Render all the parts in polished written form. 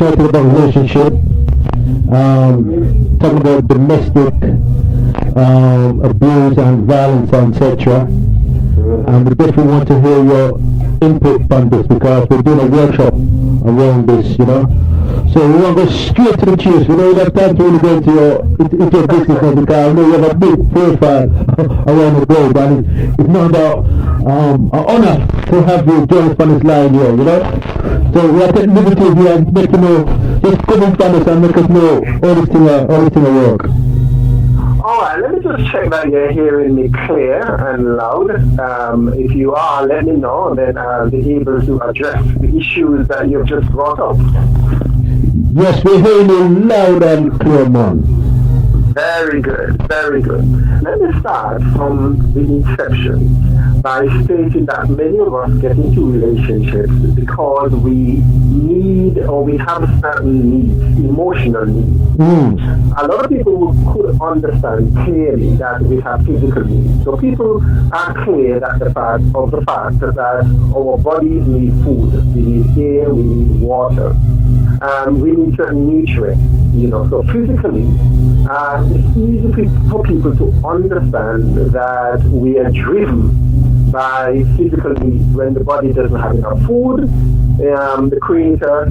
talking about relationship, talking about domestic abuse and violence, etc. And we definitely want to hear your input on this because we're doing a workshop around this, you know. So we want to go straight to the chase. We don't have time to really go into your business now because I know you have a big profile around the globe, and it's not about an honor to have you join us on this line here, you know. So we are taking liberties here and make you know, just come in front of us and make us know all this thing will work. Alright, let me just check that you're hearing me clear and loud. If you are, let me know, and then I'll be able to address the issues that you've just brought up. Yes, we're hearing you loud and clear, man. Very good, very good. Let me start from the inception by stating that many of us get into relationships because we need or we have certain needs, emotional needs. A lot of people could understand clearly that we have physical needs. So people are clear that the fact that our bodies need food, we need air, we need water. We need certain nutrients, you know. So physically, it's easy for people to understand that we are driven by physical needs. When the body doesn't have enough food, the Creator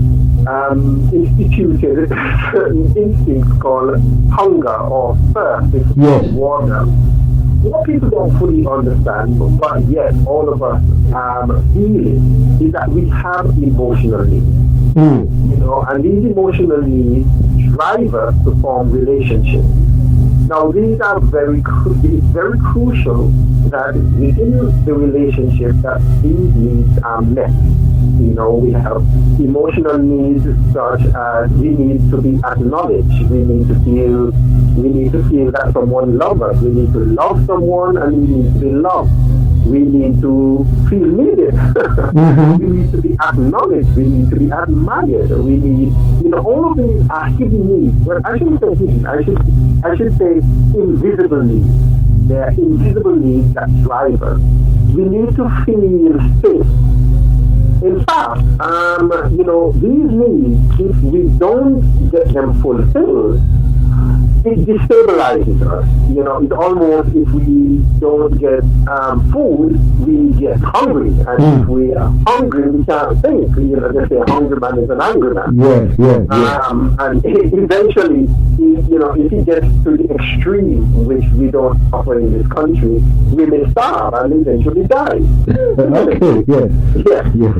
instituted certain instincts called hunger or thirst for water. What people don't fully understand, but yet all of us feel it, is that we have emotional needs. You know, and these emotional needs drive us to form relationships. Now, these are very crucial that within the relationship that these needs are met. You know, we have emotional needs such as we need to be acknowledged. We need to feel that someone loves us. We need to love someone, and we need to be loved. We need to feel needed. We need to be acknowledged. We need to be admired. We need, you know, all of these are hidden needs. Well, I shouldn't say hidden. I should say invisible needs. They are invisible needs that drive us. We need to feel safe. In fact, you know, these needs, if we don't get them fulfilled, it destabilizes us. You know, it's almost if we don't get food, we get hungry. And if we are hungry, we can't think. You know, they say a hungry man is an angry man. And eventually, you know, if it gets to the extreme, which we don't offer in this country, we may starve and eventually die.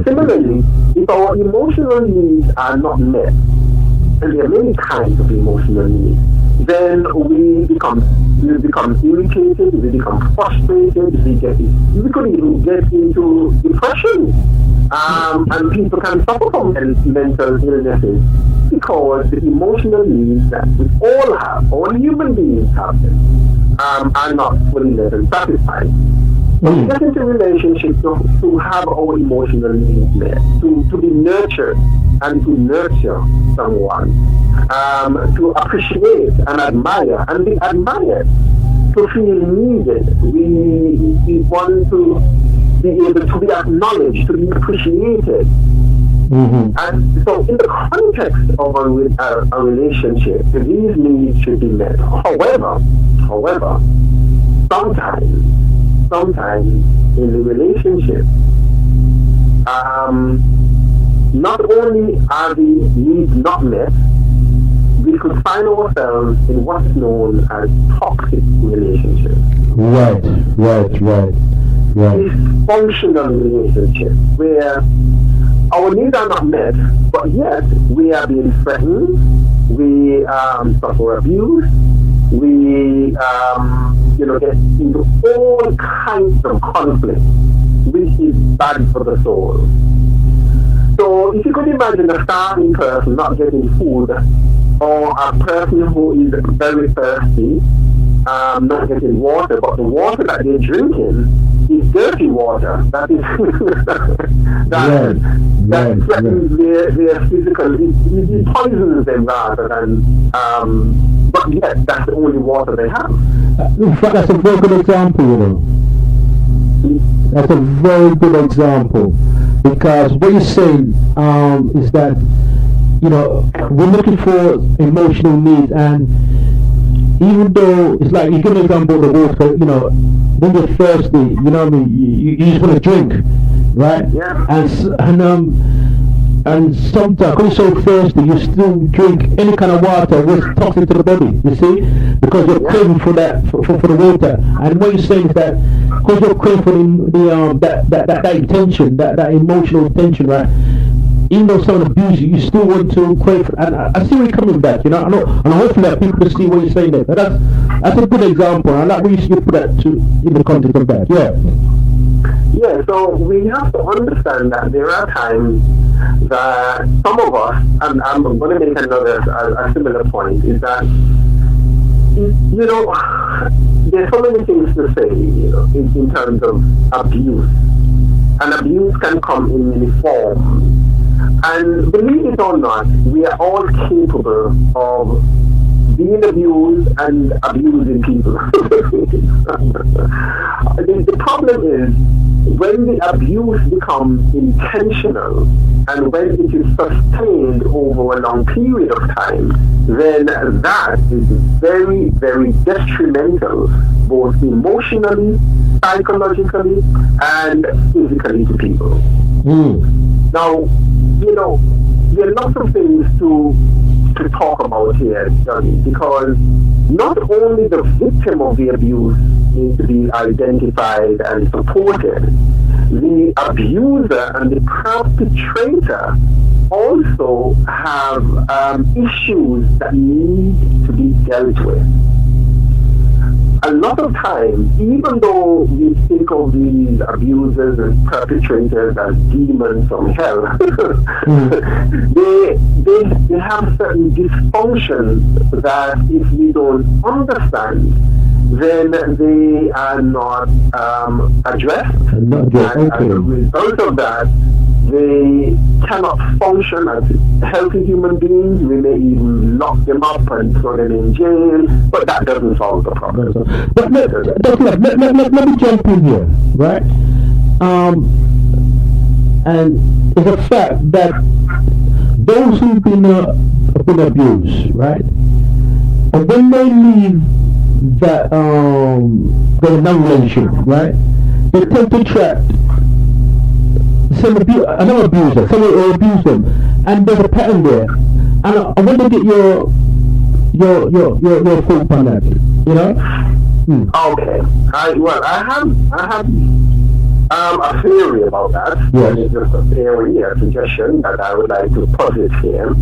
Similarly, if our emotional needs are not met, and there are many kinds of emotional needs, then we become irritated, we become frustrated, we could even get into depression. And people can suffer from mental illnesses because the emotional needs that we all have, all human beings have them, are not fully met and satisfied. But we get into relationships to have our emotional needs met, to be nurtured and to nurture someone, to appreciate and admire and be admired, to feel needed. We want to be able to be acknowledged, to be appreciated. And so in the context of a relationship, these needs should be met. However, sometimes in the relationship, not only are the needs not met, we could find ourselves in what's known as toxic relationships. Right. Dysfunctional relationships where our needs are not met, but yet we are being threatened, we suffer abuse, we get into all kinds of conflict, which is bad for the soul. So if you could imagine a starving person not getting food, or a person who is very thirsty, not getting water, but the water that they're drinking is dirty water. That is that threatens their physical. It poisons them rather than. But yet, that's the only water they have. In fact, that's a very good example, you know. That's a very good example, because what you're saying is that you know, we're looking for emotional needs, and even though it's like, you give an example of the water, you know, when you're thirsty, you know what I mean, you just want to drink, right? Yeah. And sometimes when you're so thirsty, you still drink any kind of water which is toxic to the body, you see, because you're craving for that, for the water. And what you're saying is that because you're craving for that intention, that emotional intention, right? Even though someone abuse you, you still want to crave for, and I see where you're coming back, you know. And hopefully that people see what you're saying there. But that's a good example. I like when you put that in the context of that. Yeah. Yeah, so we have to understand that there are times that some of us, and I'm going to make a similar point, is that, you know, there's so many things to say, you know, in terms of abuse. And abuse can come in many forms. And believe it or not, we are all capable of being abused and abusing people. The problem is when the abuse becomes intentional and when it is sustained over a long period of time, then that is very, very detrimental, both emotionally, psychologically, and physically to people. Now, you know, there are lots of things to talk about here, Dougie, because not only the victim of the abuse needs to be identified and supported, the abuser and the perpetrator also have issues that need to be dealt with. A lot of times, even though we think of these abusers and perpetrators as demons from hell, they have certain dysfunctions that if we don't understand, then they are not addressed. And as a result of that, they cannot function as healthy human beings. We may even lock them up and throw them in jail, but that doesn't solve the problem. But let me jump in here, right? And it's a fact that those who've been abused, right, and when they leave that the non-relationship, right, they tend to attract another abuser, someone will abuse them, and there's a pattern there. And I want to get your thoughts on that, you know? Okay. I have a theory about that. Yes. It's just a theory, a suggestion that I would like to posit here,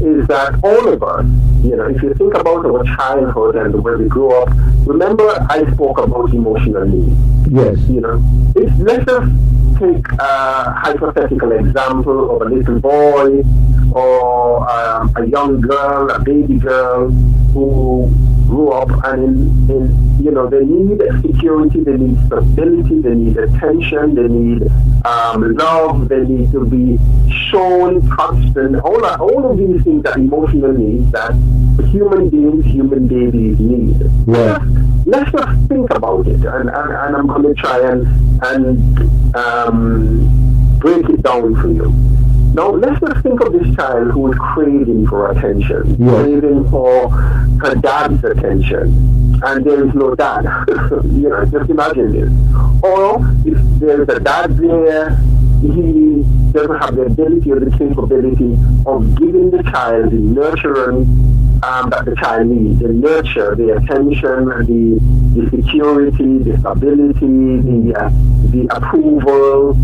is that all of us, you know, if you think about our childhood and the way we grew up, remember I spoke about emotional needs. Yes. You know, let's just take a hypothetical example of a little boy or a young girl, a baby girl who grew up and you know, they need security, they need stability, they need attention, they need love, they need to be shown, touched, and all of these things are emotional needs that human beings, human babies need. Yeah. Let's just think about it, and I'm going to try and break it down for you. Now, let's just think of this child who is craving for attention, craving for her dad's attention, and there is no dad. You know, just imagine this. Or if there's a dad there, he doesn't have the ability or the capability of giving the child the nurturing that the child needs, the nurture, the attention, the security, the stability, the approval,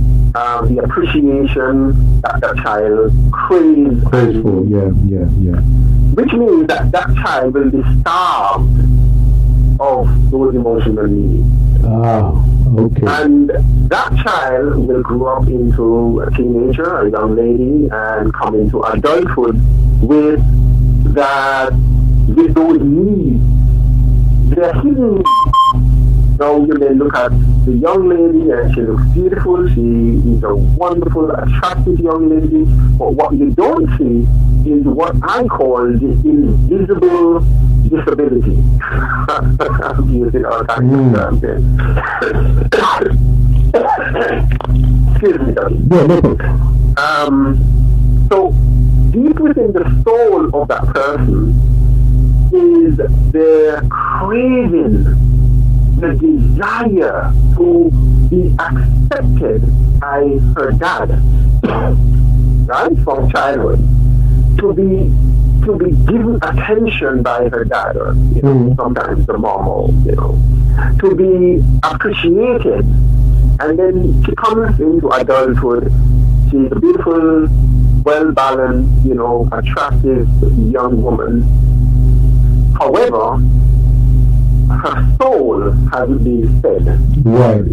the appreciation that the child craves for. Yeah. Which means that child will be starved of those emotional needs. Okay. And that child will grow up into a teenager, a young lady, and come into adulthood with those needs. They're hidden. Now you may look at the young lady and she looks beautiful, she is a wonderful, attractive young lady, but what you don't see is what I call the invisible disability. I'm using all kinds of terms here. Excuse me, Dougie. Yeah, no problem. So deep within the soul of that person is the craving, the desire to be accepted by her dad, right, from childhood, to be given attention by her dad, or sometimes the mom, or to be appreciated. And then she comes into adulthood. She's a beautiful, well-balanced, attractive young woman. However, her soul hasn't been fed. Right.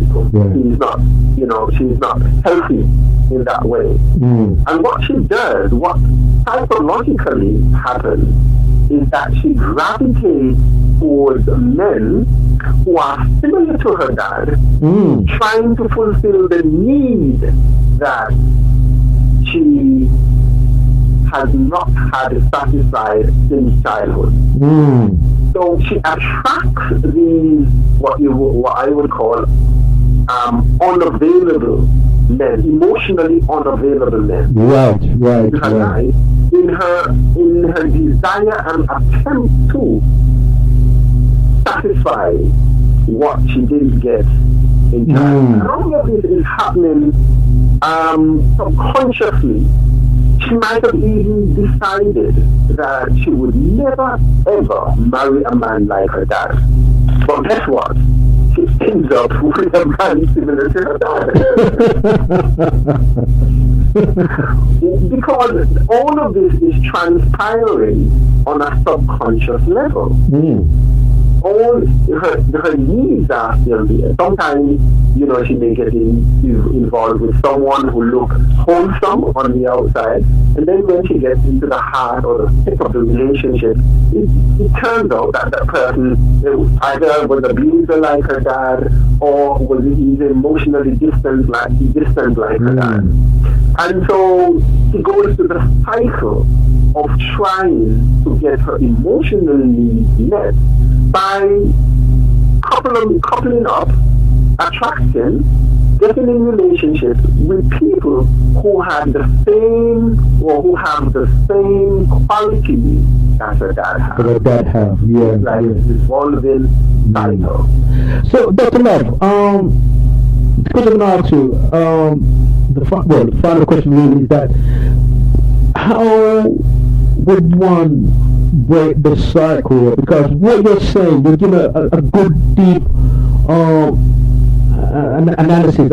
She's not healthy in that way. And what she does, what psychologically happens, is that she gravitates towards men who are similar to her dad, trying to fulfill the need that she has not had satisfied since childhood. So she attracts these what I would call unavailable men, emotionally unavailable men. Right. In her desire and attempt to satisfy what she didn't get in childhood. And all of this is happening subconsciously. She might have even decided that she would never ever marry a man like her dad. But guess what? She ends up with a man similar to her dad. Because all of this is transpiring on a subconscious level. All her needs are still there. Sometimes, she may get involved with someone who looks wholesome on the outside, and then when she gets into the heart or the thick of the relationship, it turns out that that person either was abuser like her dad, or was even emotionally distant like her dad. And so she goes through the cycle of trying to get her emotional needs met by coupling up, attracting, getting in relationships with people who have the same qualities that her dad has. Like evolving cycle. So, Dr. Love, because I'm going to ask you, the final question really is that how would one break the cycle? Because what you're saying, you're giving a good deep analysis,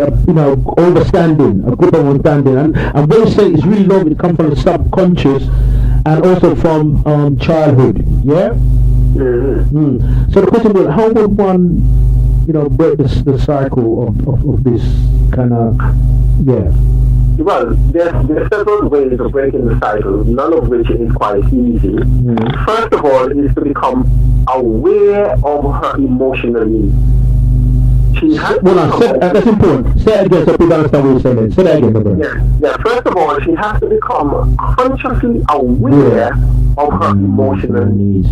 understanding, a good understanding, and what you're saying is really long. It comes from the subconscious and also from childhood. Yeah. So the question is, how would one, break the cycle of this kind of Well, there's several ways of breaking the cycle, none of which is quite easy. First of all, is to become aware of her emotional needs. That's important. Say it again so people understand what you're saying. Say that again, brother. Yeah. First of all, she has to become consciously aware of her emotional needs.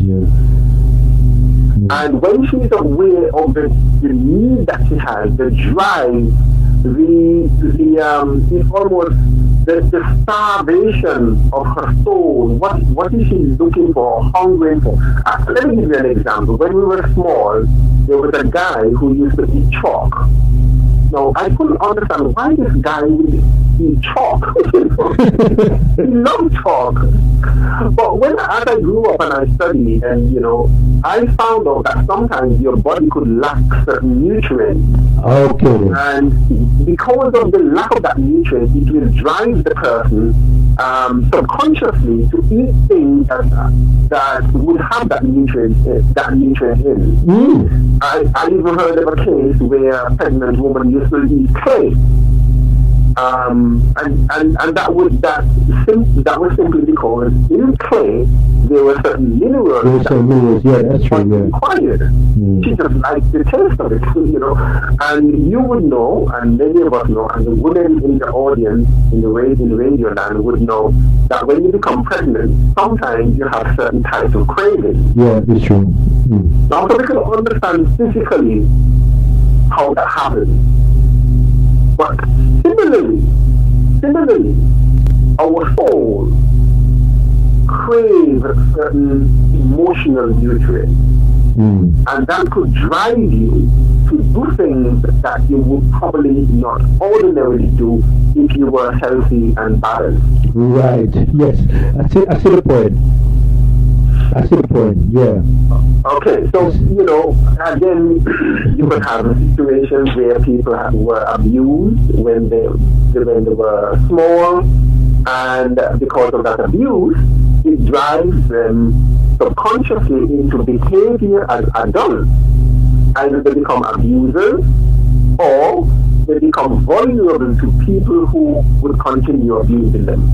And when she's aware of the need that she has, the drive, it's almost the starvation of her soul. What is she looking for, hungering for? Let me give you an example. When we were small, there was a guy who used to eat chalk. Now, I couldn't understand why this guy would eat chalk. He loved chalk. But as I grew up and I studied, and I found out that sometimes your body could lack certain nutrients. Okay. And because of the lack of that nutrient, it will drive the person subconsciously to eat things that would have that nutrient in. I even heard of a case where a pregnant woman used to eat clay. And that was simply because in clay there were certain minerals that's true, required. She just liked the taste of it, And you would know, and many of us know, and the women in the audience in the radio land would know that when you become pregnant, sometimes you have certain types of cravings. Yeah, it's true. Now, so we can understand physically how that happens. But similarly, our soul crave certain emotional nutrients. And that could drive you to do things that you would probably not ordinarily do if you were healthy and balanced. Right. Yes. I see the point. I see the point. Yeah. Okay. So again, you could have situations where people were abused when they were small, and because of that abuse, it drives them subconsciously into behavior as adults. Either they become abusers or they become vulnerable to people who would continue abusing them.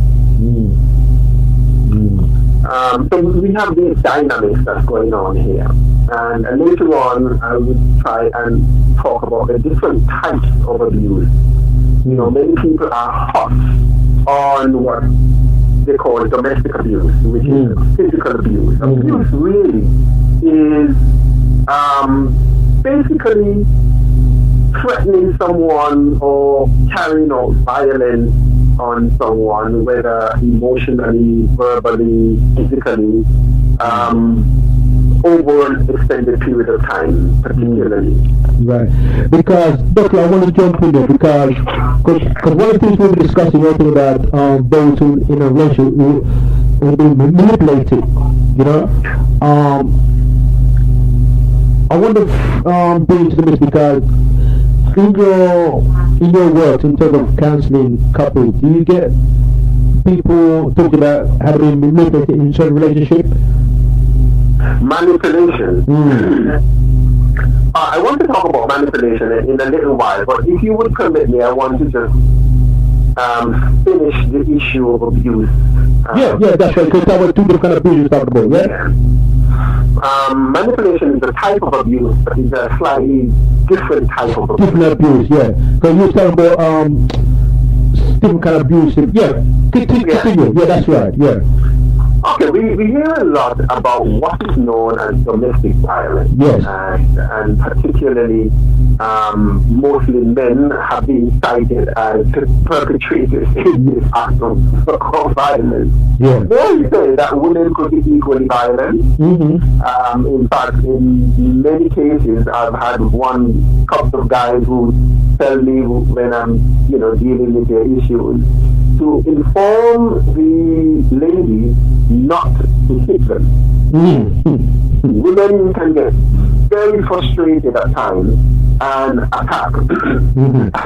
So we have these dynamics that's going on here. And later on, I would try and talk about the different types of abuse. Many people are hot on what they call domestic abuse, which is physical abuse. Abuse really is basically threatening someone or carrying out violence on someone, whether emotionally, verbally, physically, over an extended period of time, particularly. Right. Because, Doctor, I want to jump in there because one of the things we've been discussing also about those who in a relationship who have been manipulated, I wonder if bring to the mix because in your work in terms of counseling couples, do you get people talking about how to be manipulated in certain relationship? Manipulation. I want to talk about manipulation in a little while, but if you would permit me, I want to just finish the issue of abuse. Yeah, that's right, because that was two different kind of abuse you talked about, yeah? Manipulation is a type of abuse, but it's a slightly different type of abuse. Different abuse, yeah. Because you were talking about different kind of abuse. Yeah, continue. Yeah, that's right, yeah. Okay, we hear a lot about what is known as domestic violence. Yes. And particularly, mostly men have been cited as perpetrators in this act of violence. Yeah. They say that women could be equally violent. In fact, in many cases, I've had one couple of guys who tell me when I'm, dealing with their issues, to inform the ladies not to hit them. Women can get very frustrated at times and attack. And I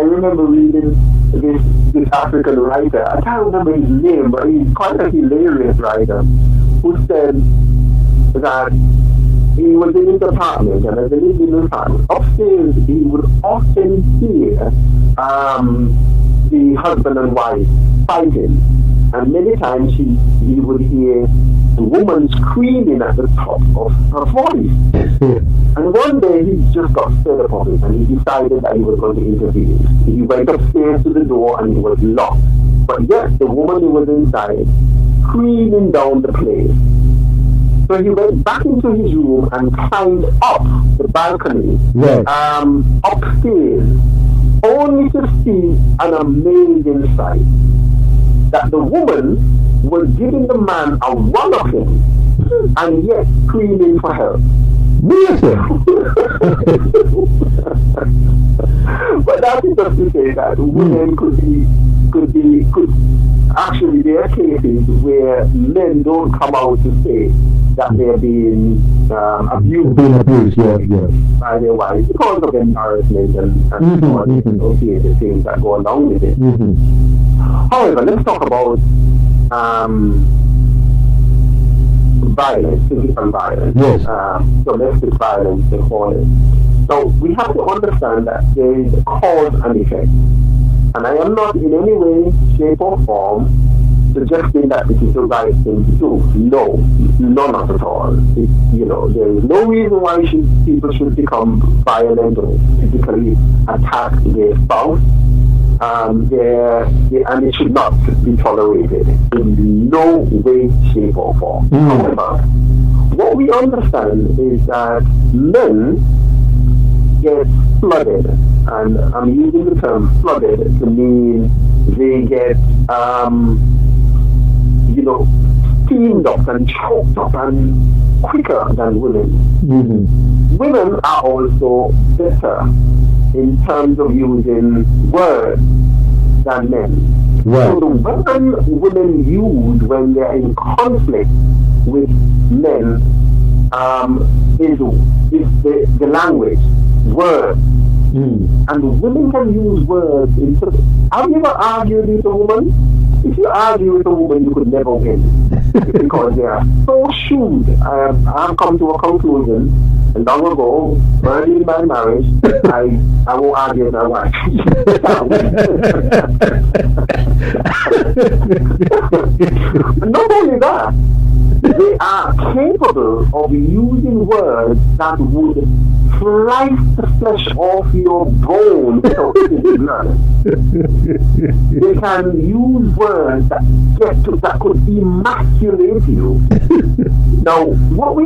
remember reading this African writer, I can't remember his name, but he's quite a hilarious writer, who said that he was in his apartment, and as he lived in his apartment, upstairs he would often hear the husband and wife fighting. And many times he would hear the woman screaming at the top of her voice. And one day he just got fed up of it, and he decided that he was going to intervene. He went upstairs to the door and it was locked. But yet the woman who was inside screaming down the place. So he went back into his room and climbed up the balcony, upstairs, only to see an amazing sight. That the woman was giving the man a run of him and yet screaming for help. But that is just to say that women could actually, there are cases where men don't come out to say that they're being abused. By their wives because of embarrassment and all the associated things that go along with it. However, let's talk about violence, physical violence, domestic violence, they call it. So we have to understand that there is a cause and effect. And I am not in any way, shape or form suggesting that it is the right thing to do. No, none of it at all. There is no reason why people should become violent or physically attack their spouse. And it should not be tolerated in no way, shape or form. However, what we understand is that men get flooded, and I'm using the term flooded to mean they get steamed up and choked up and quicker than women. Women are also better in terms of using words than men. Right. So the weapon women use when they're in conflict with men is the language, words. And women can use words. Have you ever argued with a woman? If you argue with a woman, you could never win because they are so shrewd. I've come to a conclusion long ago, early in my marriage, I won't argue with my wife. Not only that, they are capable of using words that would slice the flesh off your bone without the blood. They can use words that could emasculate you. Now, what we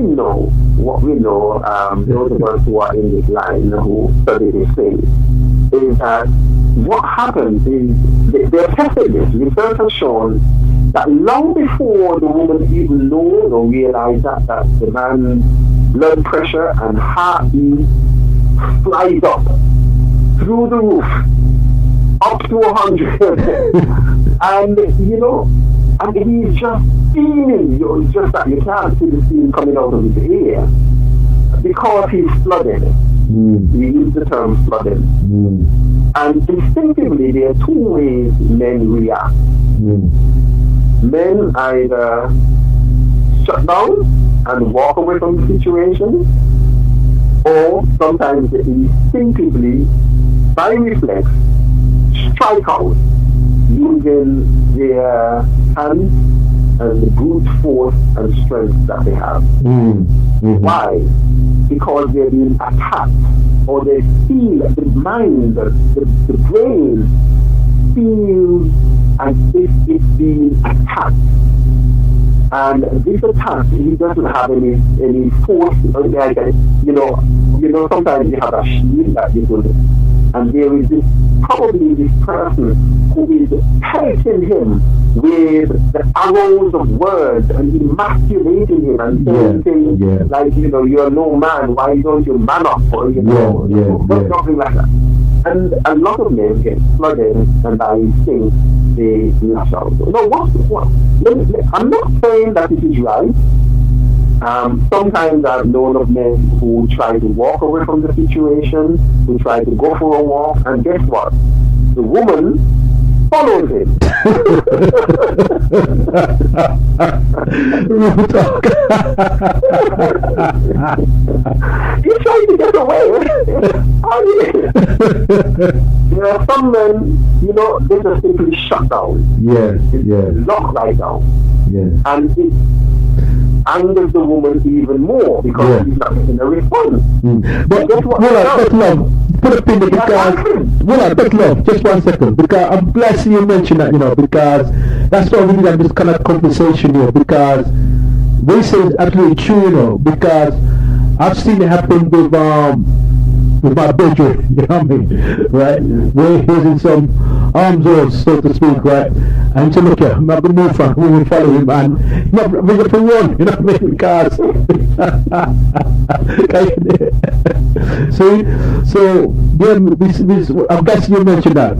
know, those of us who are in this line who study these things, is that what happens is they're testing this. Research has shown that long before the woman even knows or realizes that the man's blood pressure and heartbeat flies up through the roof, up to 100, and he's just feeling, it's just that you can't see the steam coming out of his ear because he's flooded. We use the term flooded. And instinctively, there are two ways men react. Men either shut down and walk away from the situation, or sometimes they instinctively, by reflex, strike out using their hands and the brute force and strength that they have. Why? Because they're being attacked, or they feel, the mind, the brain feels as if it's being attacked. And this attack, he doesn't have any force. Sometimes you have a shield that you could, and there is probably this person who is pelting him with the arrows of words and emasculating him and saying things like, you're no man, why don't you man up, or something like that. And a lot of men get flooded, and I think they lash out. No, what? I'm not saying that it is right. Sometimes I've known of men who try to walk away from the situation, who try to go for a walk, and guess what? The woman follows him. He's trying to get away. There are some men, they just simply shut down. Lock right down. And it angers the woman even more because he's not getting a response. But love, put a pin in because love, just 1 second, because I'm glad you mentioned that, because that's why we need this kind of conversation here, because what you say is absolutely true, because I've seen it happen with my bedroom, you know what I mean, right? Where he's in some arms race, so to speak, right? And so look here, I'm not going to move from, we will follow him, and not bring it for one, you know what I mean? Because so I'm guessing you mentioned that,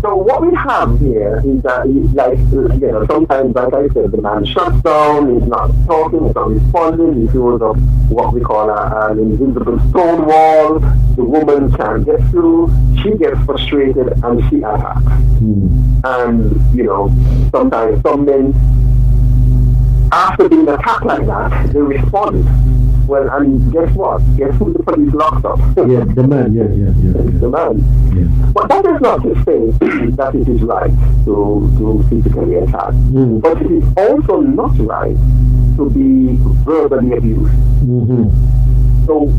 So what we have here is that, sometimes, like I said, the man shuts down, he's not talking, he's not responding, he feels of what we call an invisible stone wall, the woman can't get through, she gets frustrated and she attacks. And, sometimes some men, after being attacked like that, they respond. Well, and guess what? Guess who the police locked up? The man, The man. But that is not to say that it is right to physically attack. But it is also not right to be verbally abused. So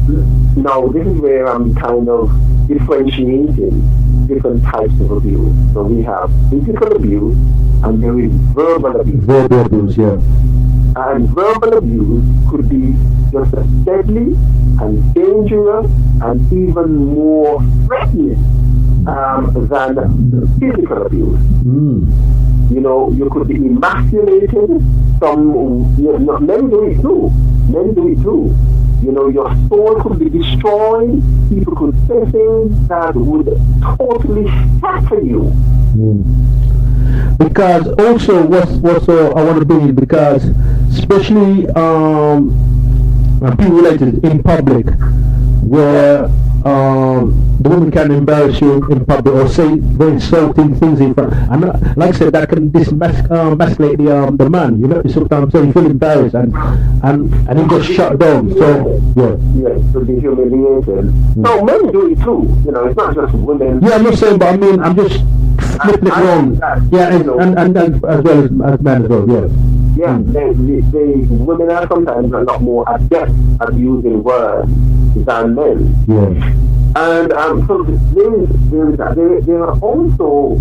now this is where I'm kind of differentiating different types of abuse. So we have physical abuse and there is verbal abuse. Verbal abuse, And verbal abuse could be just as deadly and dangerous and even more threatening than physical abuse. You know, you could be emasculated. Men do it too. Men do it too. You know, your soul could be destroyed. People could say things that would totally shatter you. Because also, what's I want to bring in, because especially people like it in public, where the woman can embarrass you in public or say very insulting things in front. And like I said, that can emasculate the man. You know, sometimes you feel embarrassed and he gets shut down. So yes, to be humiliated. So men do it too. You know, it's not just women. Yeah, I'm not saying, but I mean, I'm just flipping it wrong. Yeah, and as well as men as well. Yeah. Yeah, the women are sometimes a lot more adept at using words than men. Yeah. And so there are also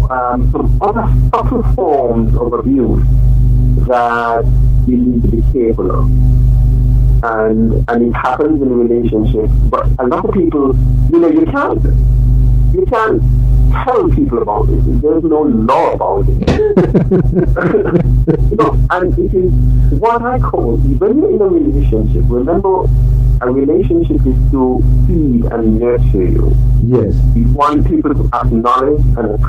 some other subtle forms of abuse that you need to be careful of. And it happens in relationships, but a lot of people, you know, you can't tell people about it. There's no law about it. You know, and it is what I call, when you're in a relationship, remember, a relationship is to feed and nurture you. Yes. You want people to acknowledge and